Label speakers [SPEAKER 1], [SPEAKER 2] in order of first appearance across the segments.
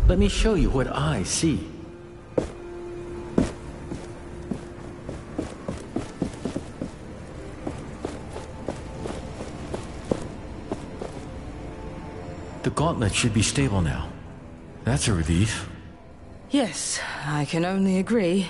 [SPEAKER 1] Let me show you what I see. The gauntlet should be stable now. That's a relief.
[SPEAKER 2] Yes, I can only agree.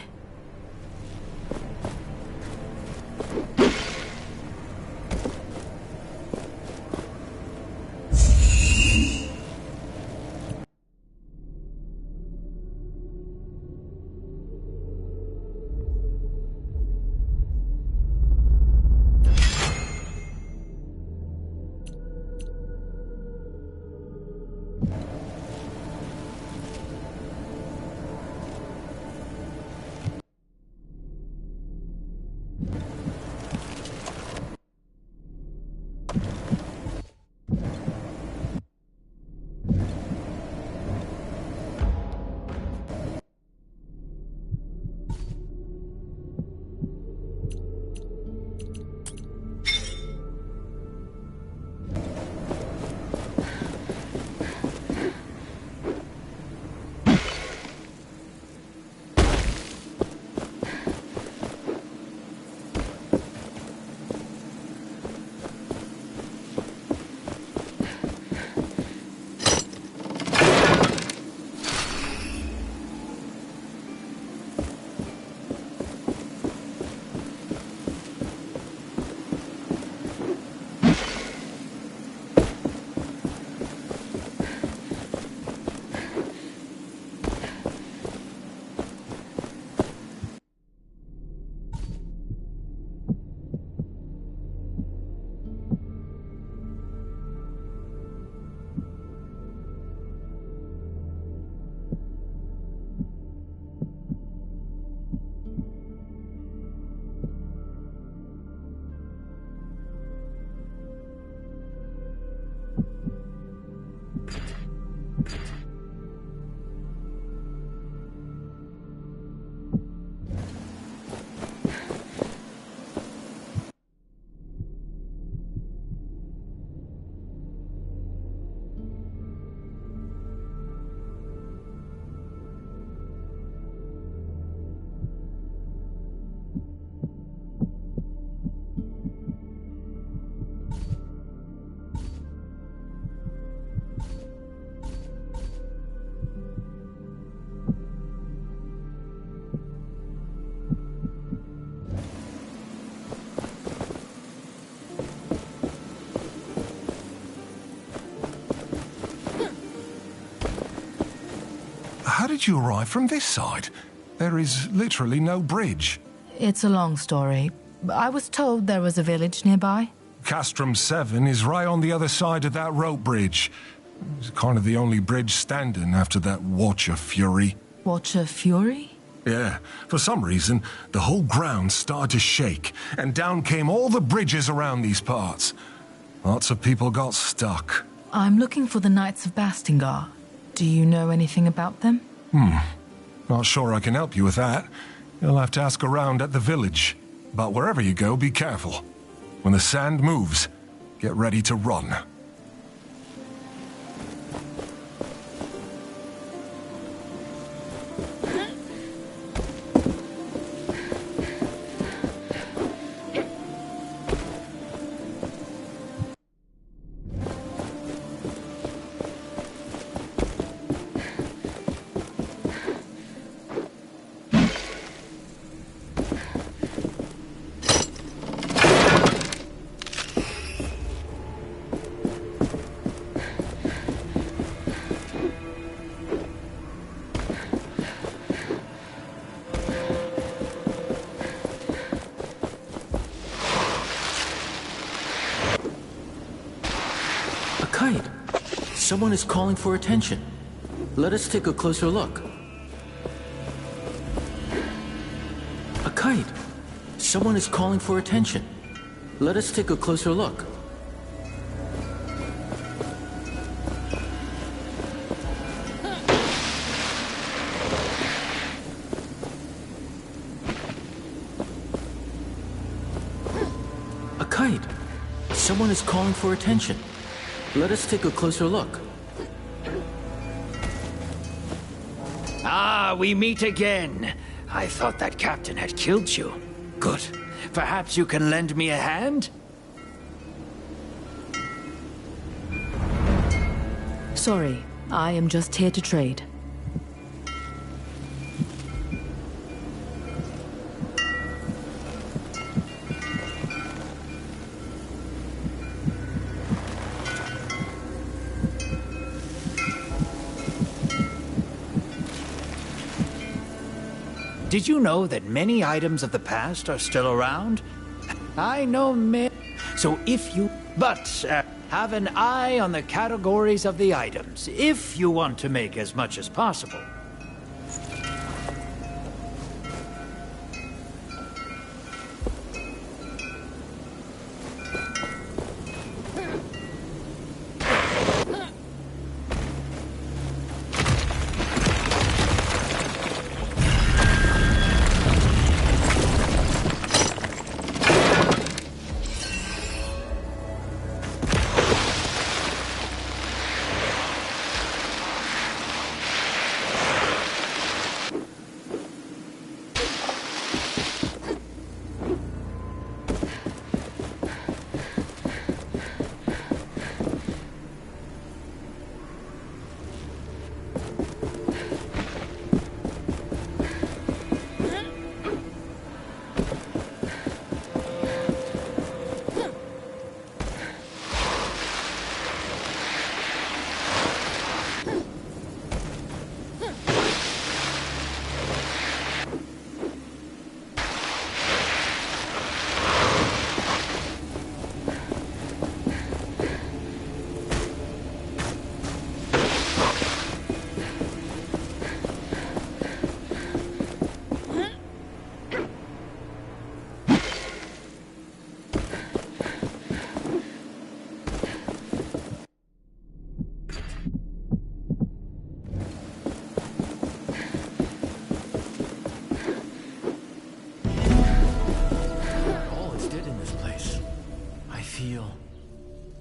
[SPEAKER 3] How did you arrive from this side? There is literally no bridge.
[SPEAKER 2] It's a long story. I was told there was a village nearby.
[SPEAKER 3] Castrum 7 is right on the other side of that rope bridge. It's kind of the only bridge standing after that Watcher Fury.
[SPEAKER 2] Watcher Fury?
[SPEAKER 3] Yeah, for some reason, the whole ground started to shake, and down came all the bridges around these parts. Lots of people got stuck.
[SPEAKER 2] I'm looking for the Knights of Bastingar. Do you know anything about them?
[SPEAKER 3] Not sure I can help you with that. You'll have to ask around at the village. But wherever you go, be careful. When the sand moves, get ready to run.
[SPEAKER 1] Kite! Someone is calling for attention. Let us take a closer look. A kite! Someone is calling for attention. Let us take a closer look. A kite! Someone is calling for attention. Let us take a closer look.
[SPEAKER 4] Ah, we meet again. I thought that captain had killed you. Good. Perhaps you can lend me a hand?
[SPEAKER 2] Sorry, I am just here to trade.
[SPEAKER 4] Did you know that many items of the past are still around? I know so if you... But have an eye on the categories of the items, if you want to make as much as possible.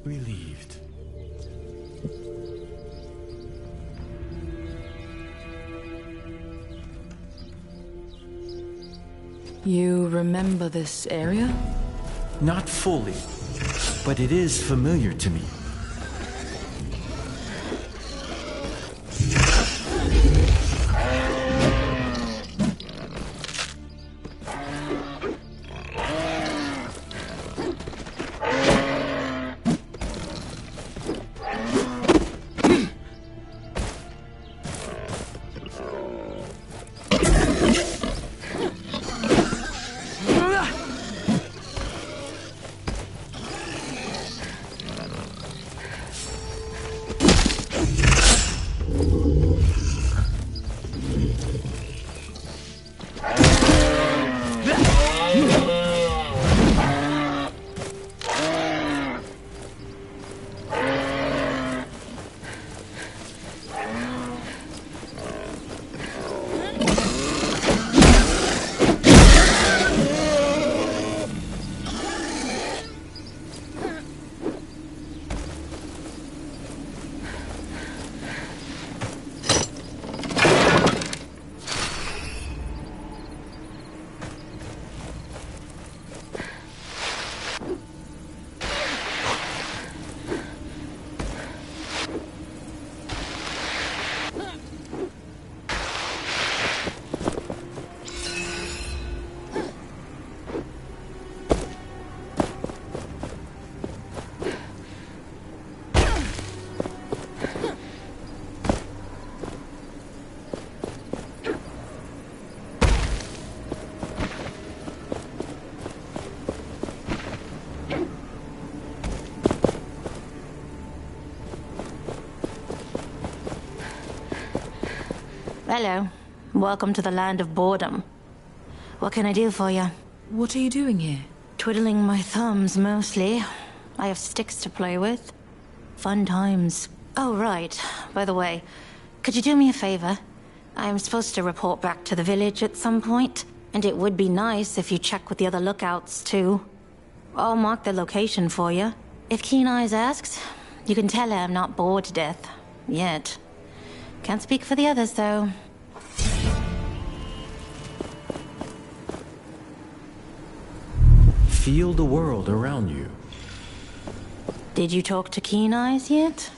[SPEAKER 1] Relieved.
[SPEAKER 2] You remember this area?
[SPEAKER 1] Not fully, but it is familiar to me.
[SPEAKER 5] Hello. Welcome to the land of boredom. What can I do for you?
[SPEAKER 2] What are you doing here?
[SPEAKER 5] Twiddling my thumbs, mostly. I have sticks to play with. Fun times. Oh, right. By the way, could you do me a favor? I'm supposed to report back to the village at some point, and it would be nice if you check with the other lookouts, too. I'll mark the location for you. If Keen Eyes asks, you can tell her I'm not bored to death. Yet. Can't speak for the others, though.
[SPEAKER 1] feel the world around you.
[SPEAKER 5] Did you talk to Keen Eyes yet?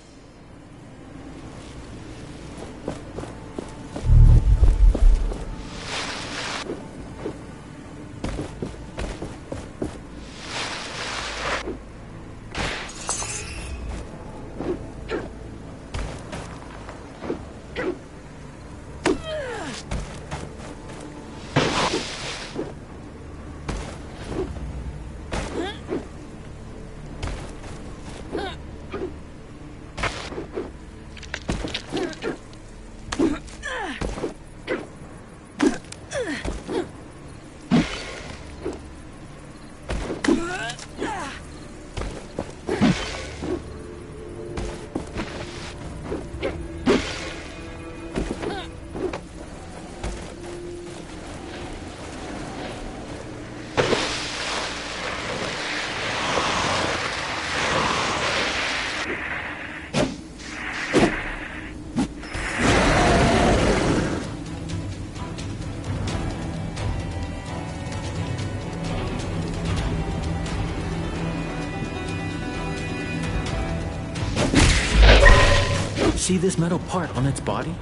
[SPEAKER 1] See this metal part on its body?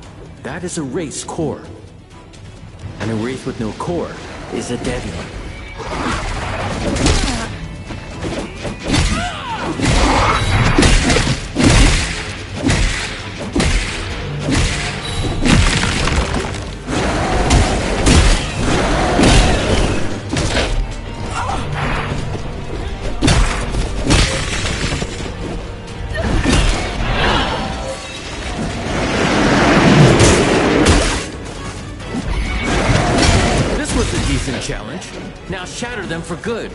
[SPEAKER 1] That is a Wraith's core. And a Wraith with no core is a dead one. Challenge. Now shatter them for good.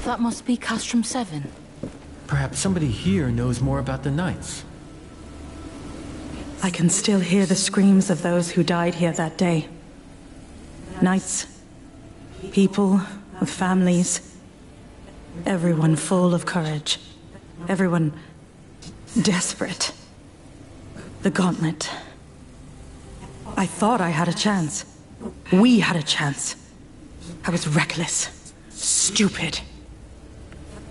[SPEAKER 2] That must be Castrum 7.
[SPEAKER 1] Perhaps somebody here knows more about the Knights.
[SPEAKER 6] I can still hear the screams of those who died here that day. Knights, people with families, everyone full of courage, everyone desperate. The Gauntlet. I thought I had a chance. We had a chance. I was reckless, stupid.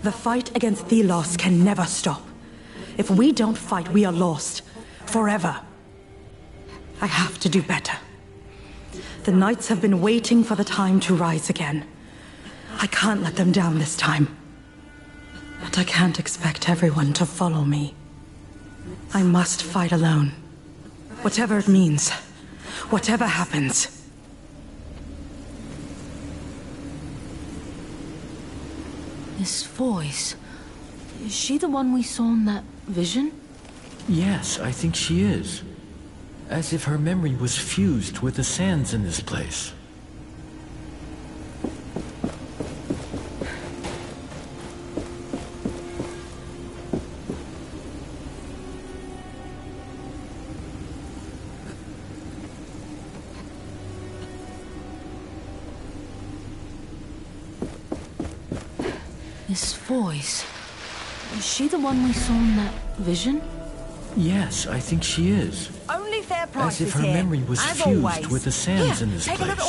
[SPEAKER 6] The fight against Thelos can never stop. If we don't fight, we are lost. Forever. I have to do better. The Knights have been waiting for the time to rise again. I can't let them down this time. But I can't expect everyone to follow me. I must fight alone. Whatever it means. Whatever happens.
[SPEAKER 2] This voice... Is she the one we saw in that vision?
[SPEAKER 1] Yes, I think she is. As if her memory was fused with the sands in this place.
[SPEAKER 2] This voice... Is she the one we saw in that vision?
[SPEAKER 1] Yes, I think she is.
[SPEAKER 7] Only fair price
[SPEAKER 1] As if her memory was fused with the sands in this place.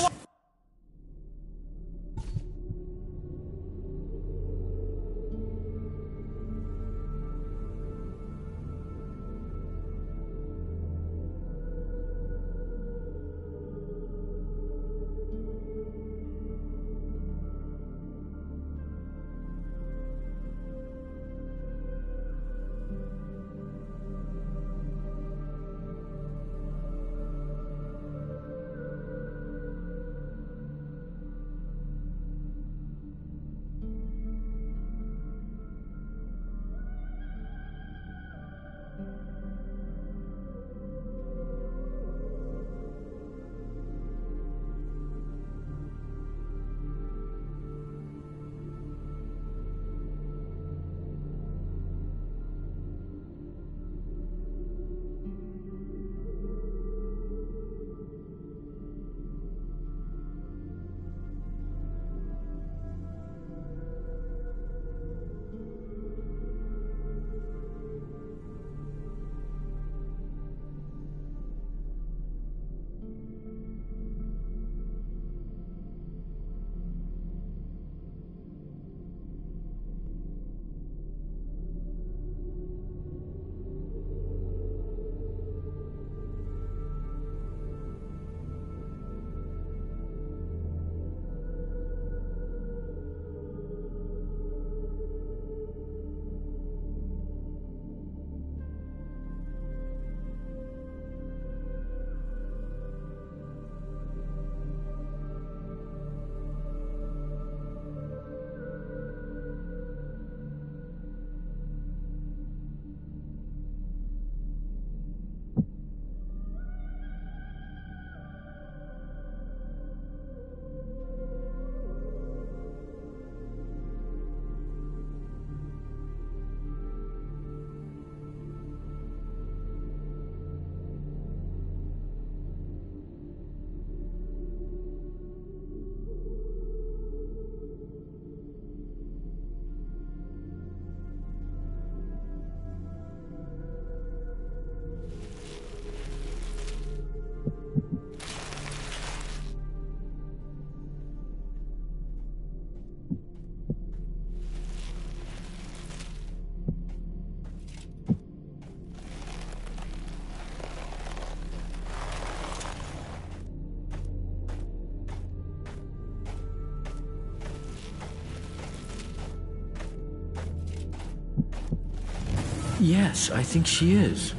[SPEAKER 1] Yes, I think she is.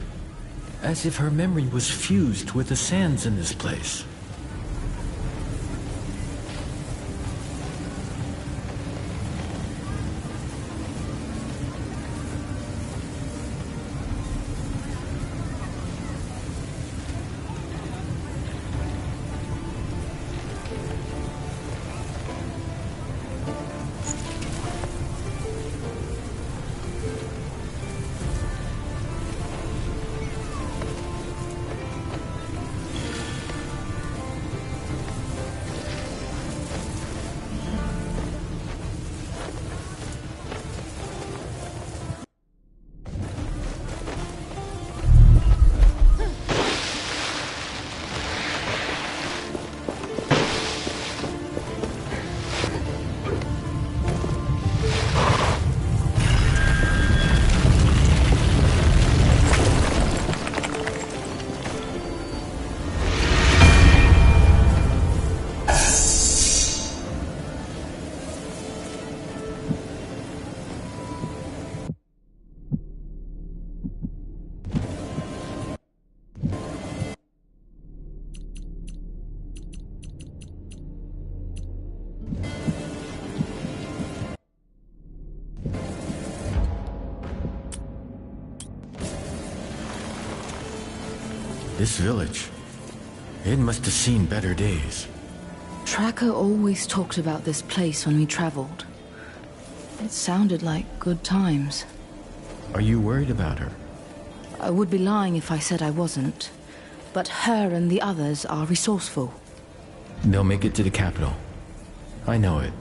[SPEAKER 1] As if her memory was fused with the sands in this place. This village, it must have seen better days.
[SPEAKER 2] Tracker always talked about this place when we traveled. It sounded like good times.
[SPEAKER 1] Are you worried about her?
[SPEAKER 2] I would be lying if I said I wasn't. But her and the others are resourceful.
[SPEAKER 1] They'll make it to the capital. I know it.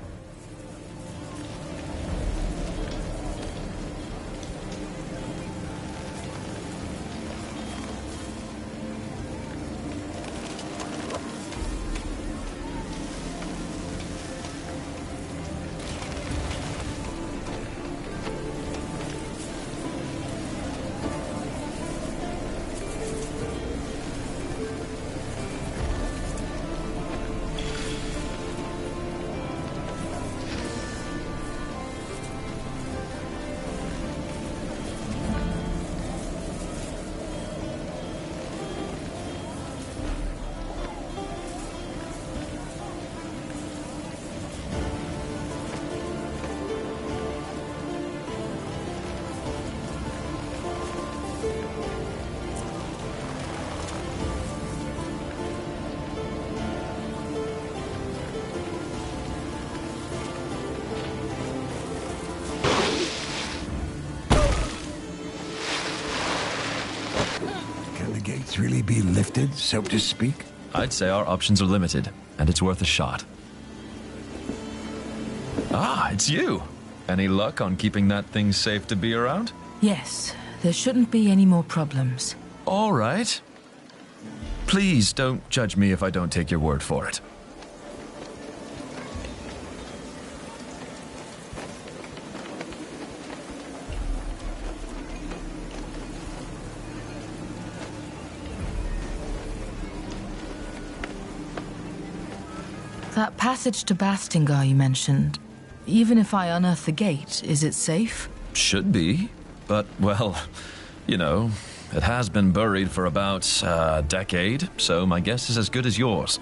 [SPEAKER 7] Really be lifted, so to speak?
[SPEAKER 8] I'd say our options are limited, and it's worth a shot. Ah, it's you! Any luck on keeping that thing safe to be around?
[SPEAKER 2] Yes, there shouldn't be any more problems.
[SPEAKER 8] All right. Please don't judge me if I don't take your word for it.
[SPEAKER 2] That passage to Bastingar you mentioned, even if I unearth the gate, is it safe?
[SPEAKER 8] Should be, but, well, you know, it has been buried for about a decade, so my guess is as good as yours.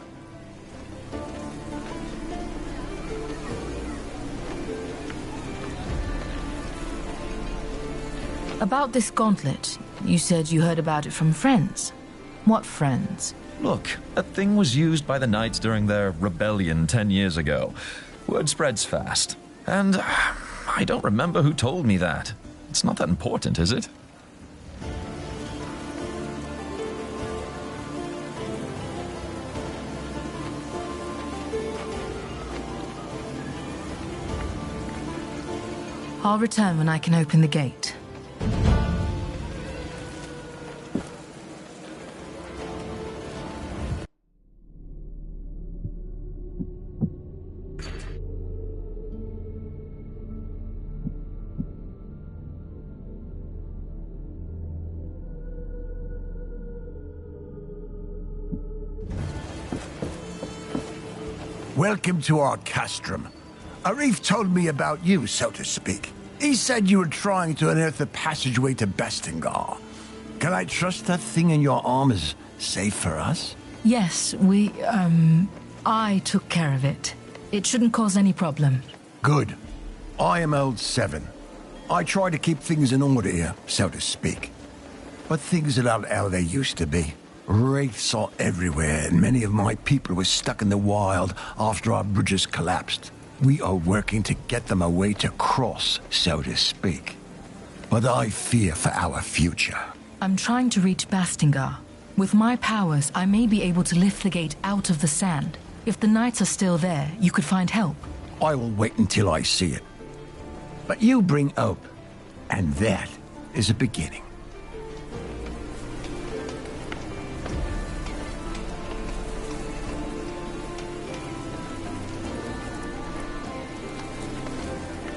[SPEAKER 2] About this gauntlet, you said you heard about it from friends. What friends?
[SPEAKER 8] Look, that thing was used by the Knights during their rebellion 10 years ago. Word spreads fast. And I don't remember who told me that. It's not that important, is it?
[SPEAKER 2] I'll return when I can open the gate.
[SPEAKER 7] Welcome to our castrum. Arif told me about you, so to speak. He said you were trying to unearth the passageway to Bastingar. Can I trust that thing in your arm is safe for us?
[SPEAKER 2] Yes, I took care of it. It shouldn't cause any problem.
[SPEAKER 7] Good. I am old Seven. I try to keep things in order here, so to speak. But things are not how they used to be. Wraiths are everywhere, and many of my people were stuck in the wild after our bridges collapsed. We are working to get them a way to cross, so to speak. But I fear for our future.
[SPEAKER 2] I'm trying to reach Bastingar. With my powers, I may be able to lift the gate out of the sand. If the Knights are still there, you could find help.
[SPEAKER 7] I will wait until I see it. But you bring hope, and that is a beginning.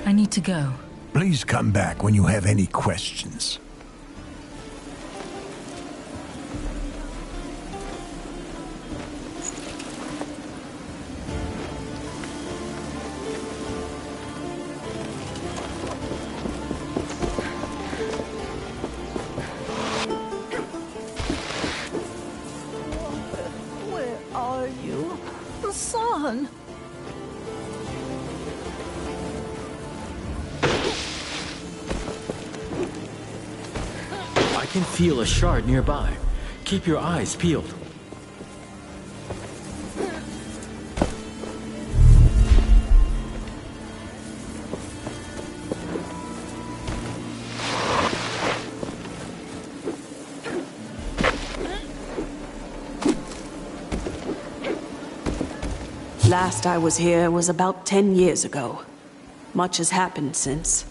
[SPEAKER 2] I need to go.
[SPEAKER 7] Please come back when you have any questions.
[SPEAKER 2] Where are you? The sun!
[SPEAKER 1] I can feel a shard nearby. Keep your eyes peeled.
[SPEAKER 9] Last I was here was about 10 years ago. Much has happened since.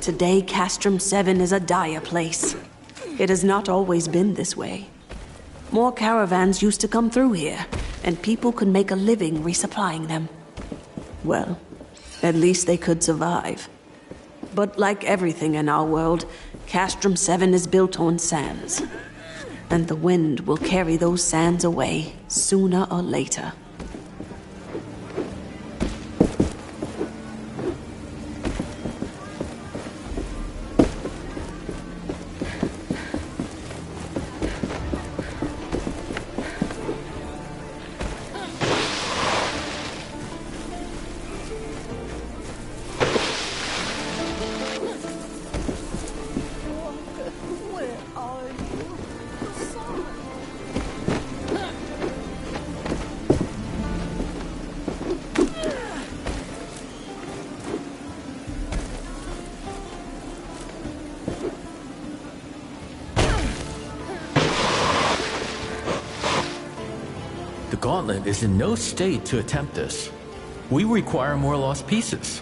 [SPEAKER 9] Today, Castrum 7 is a dire place. It has not always been this way. More caravans used to come through here, and people could make a living resupplying them. Well, at least they could survive. But like everything in our world, Castrum 7 is built on sands. And the wind will carry those sands away, sooner or later.
[SPEAKER 1] The Gauntlet is in no state to attempt this. We require more lost pieces.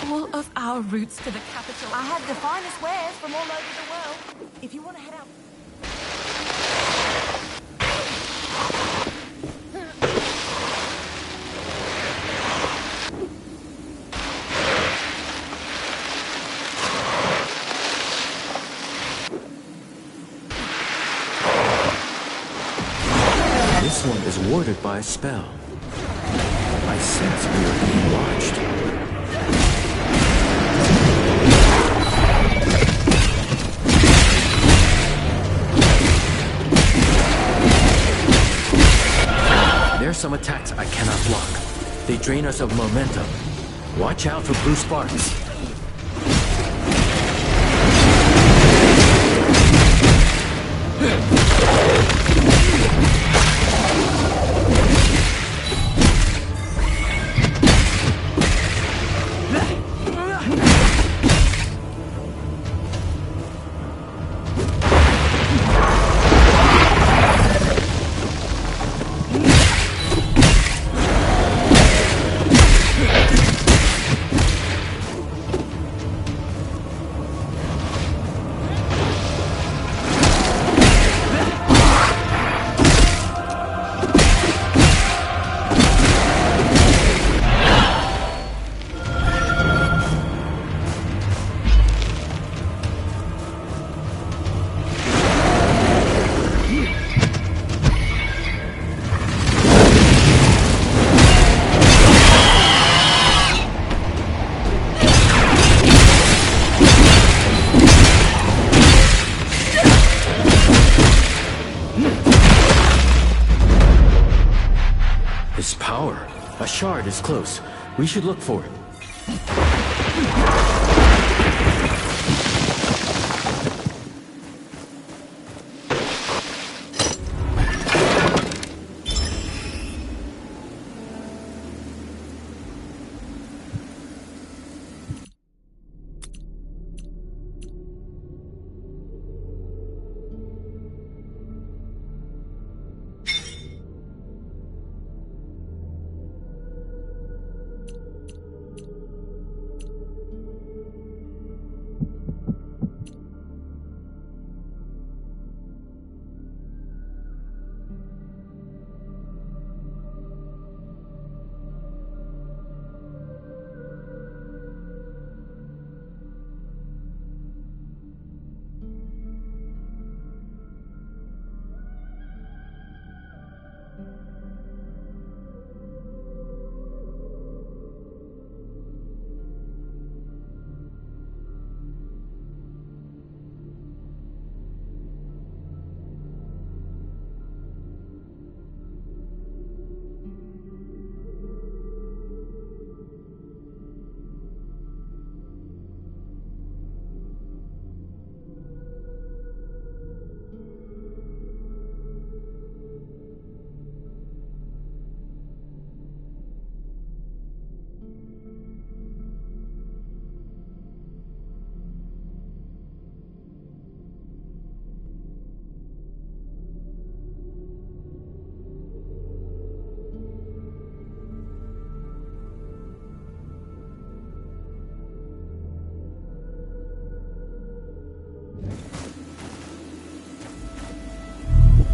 [SPEAKER 2] All of our routes to the capital.
[SPEAKER 10] I have the finest wares from all over the world. If you want to head out...
[SPEAKER 1] This one is warded by a spell. I sense we are being watched. There are some attacks I cannot block. They drain us of momentum. Watch out for blue sparks. This power. A shard is close. We should look for it.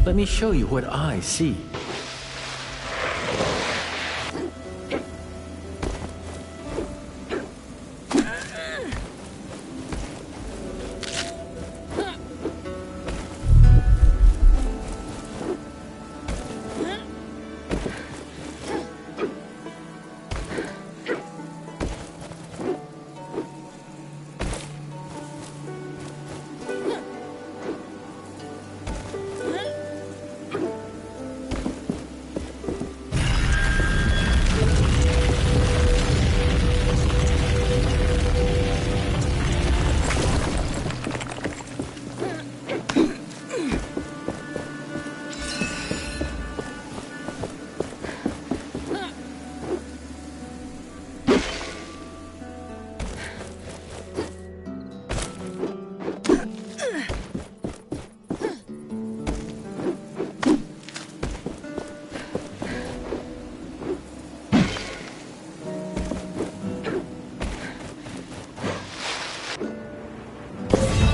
[SPEAKER 1] Let me show you what I see.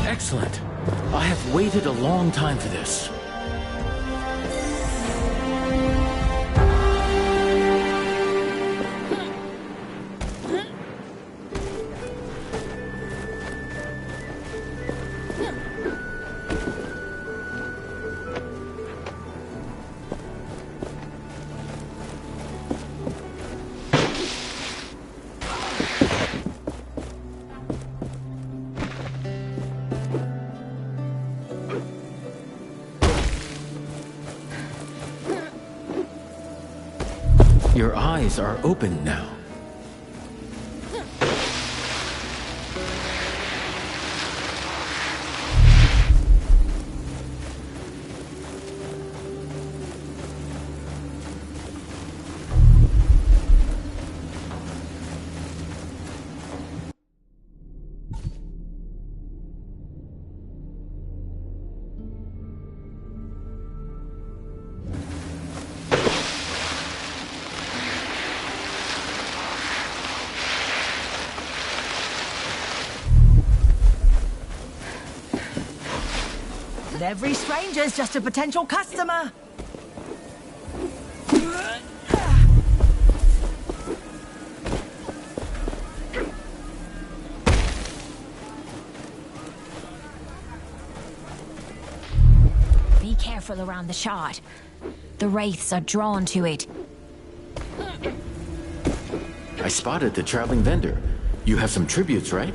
[SPEAKER 1] Excellent. I have waited a long time for this. Your eyes are open now.
[SPEAKER 10] Every stranger's just a potential customer.
[SPEAKER 11] Be careful around the shard. The wraiths are drawn to it.
[SPEAKER 1] I spotted the traveling vendor. You have some tributes, right?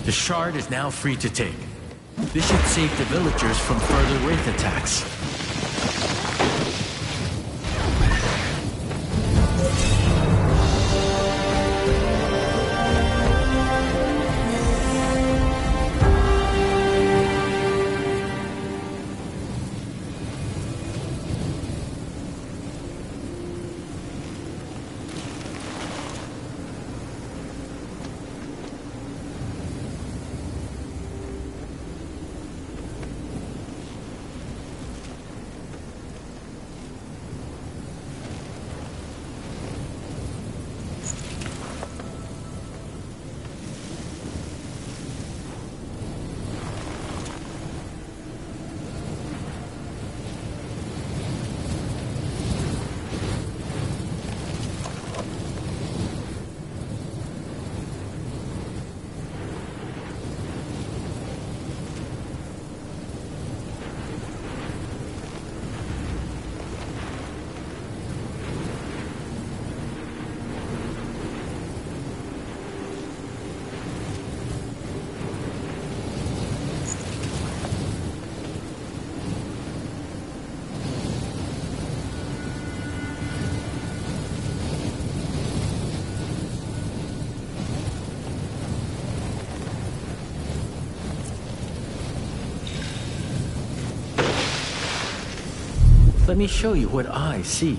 [SPEAKER 1] The shard is now free to take. This should save the villagers from further wraith attacks. Let me show you what I see.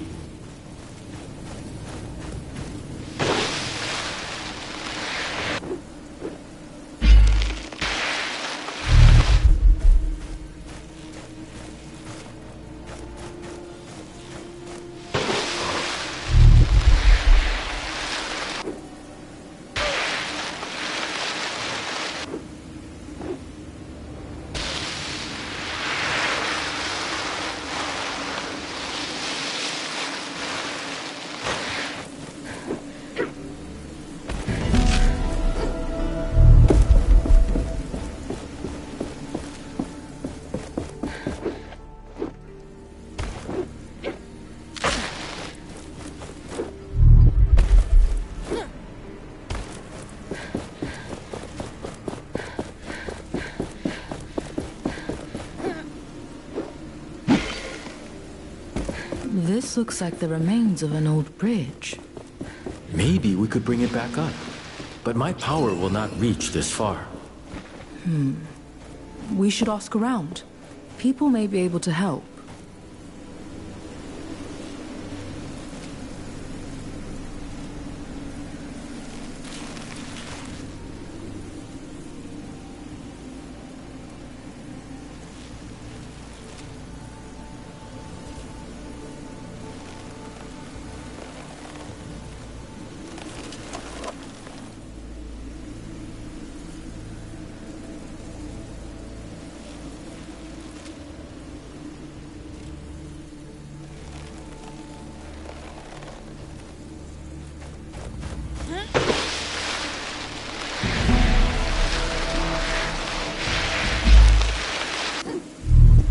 [SPEAKER 2] This looks like the remains of an old bridge.
[SPEAKER 1] Maybe we could bring it back up. But my power will not reach this far.
[SPEAKER 2] We should ask around. People may be able to help.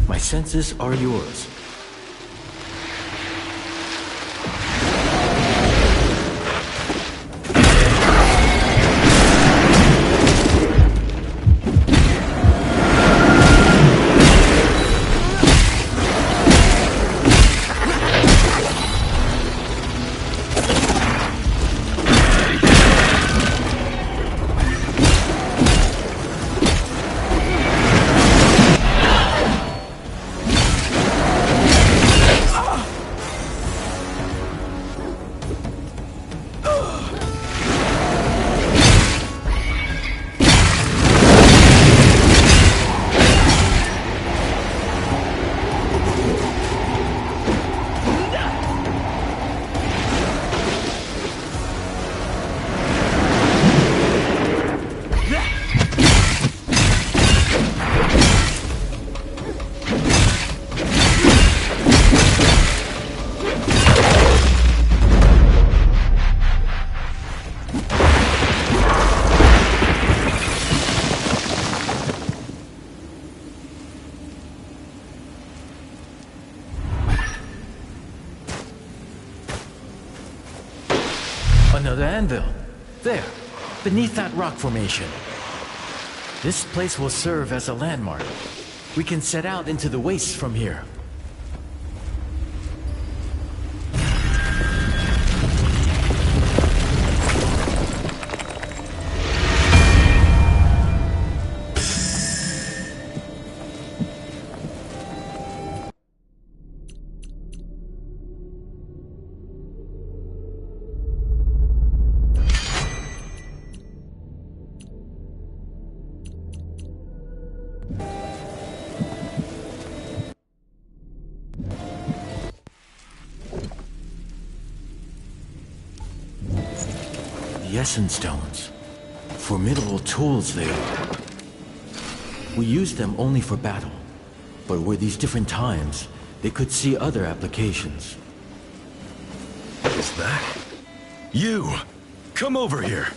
[SPEAKER 1] My senses are yours. Another anvil. There, beneath that rock formation. This place will serve as a landmark. We can set out into the wastes from here. The Essence Stones. Formidable tools they are. We used them only for battle, but were these different times, they could see other applications.
[SPEAKER 12] Is that... you? Come over here.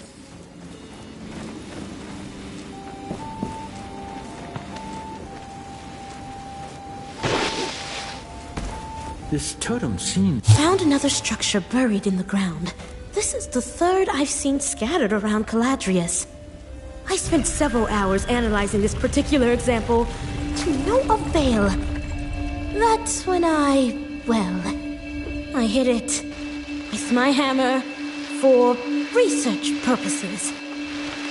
[SPEAKER 1] This totem seems...
[SPEAKER 13] Found another structure buried in the ground. This is the third I've seen scattered around Caladrius. I spent several hours analyzing this particular example, to no avail. That's when I hit it with my hammer for research purposes.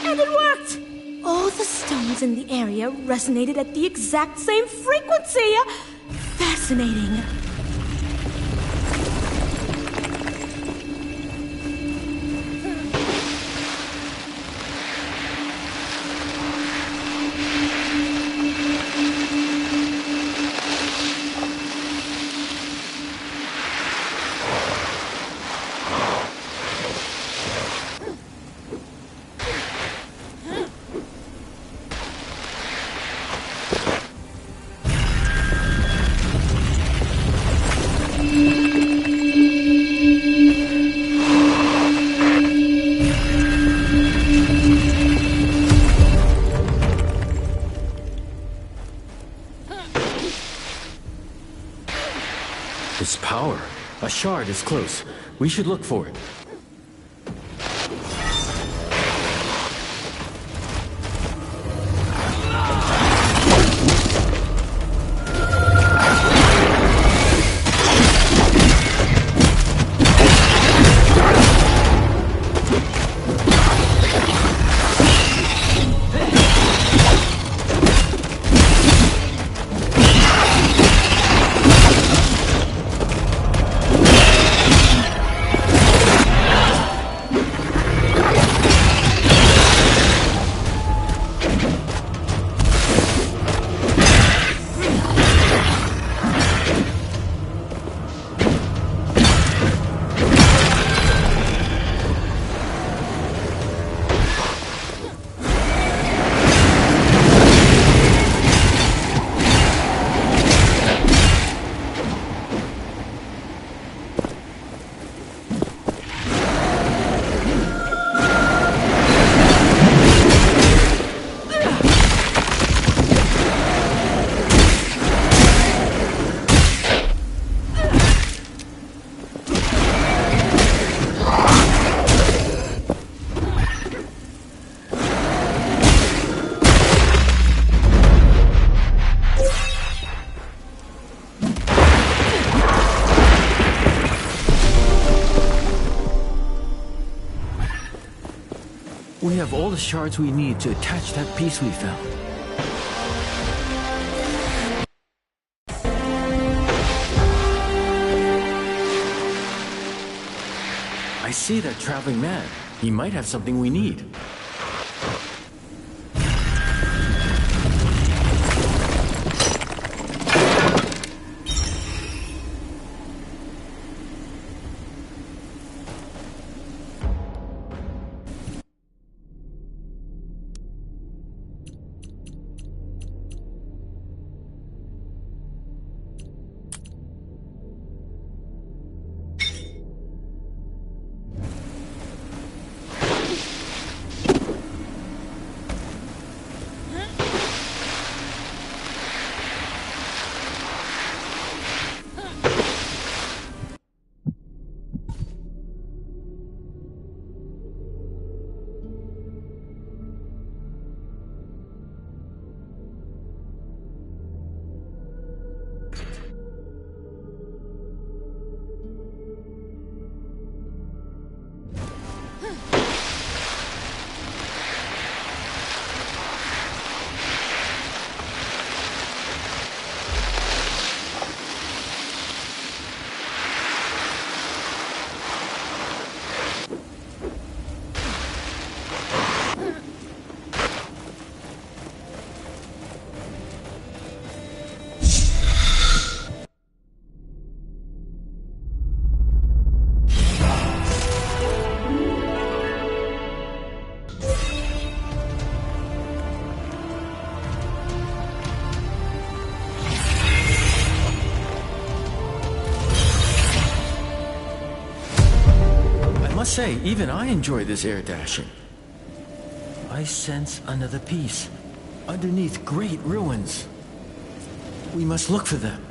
[SPEAKER 13] And it worked! All the stones in the area resonated at the exact same frequency! Fascinating.
[SPEAKER 1] A shard is close. We should look for it. We have all the shards we need to attach that piece we found. I see that traveling man. He might have something we need. I must say, even I enjoy this air dashing. I sense another piece, underneath great ruins. We must look for them.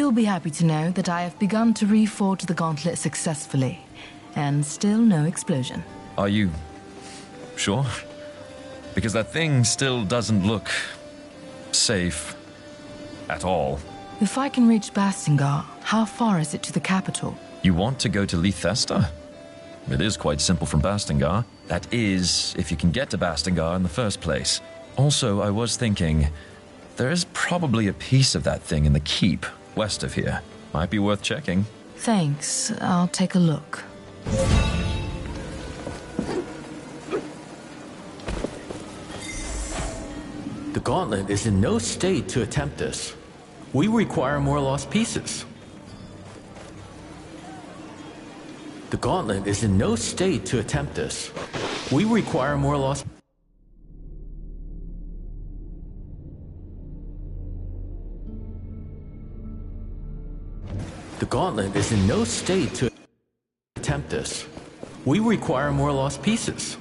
[SPEAKER 2] You'll be happy to know that I have begun to reforge the gauntlet successfully, and still no explosion.
[SPEAKER 8] Are you sure? Because that thing still doesn't look safe at all.
[SPEAKER 2] If I can reach Bastingar, how far is it to the capital?
[SPEAKER 8] You want to go to Lythesta? It is quite simple from Bastingar. That is, if you can get to Bastingar in the first place. Also, I was thinking, there is probably a piece of that thing in the keep west of here. Might be worth checking.
[SPEAKER 2] Thanks. I'll take a look.
[SPEAKER 1] The Gauntlet is in no state to attempt this. We require more lost pieces. The Gauntlet is in no state to attempt this. We require more lost... The Gauntlet is in no state to attempt this. We require more lost pieces.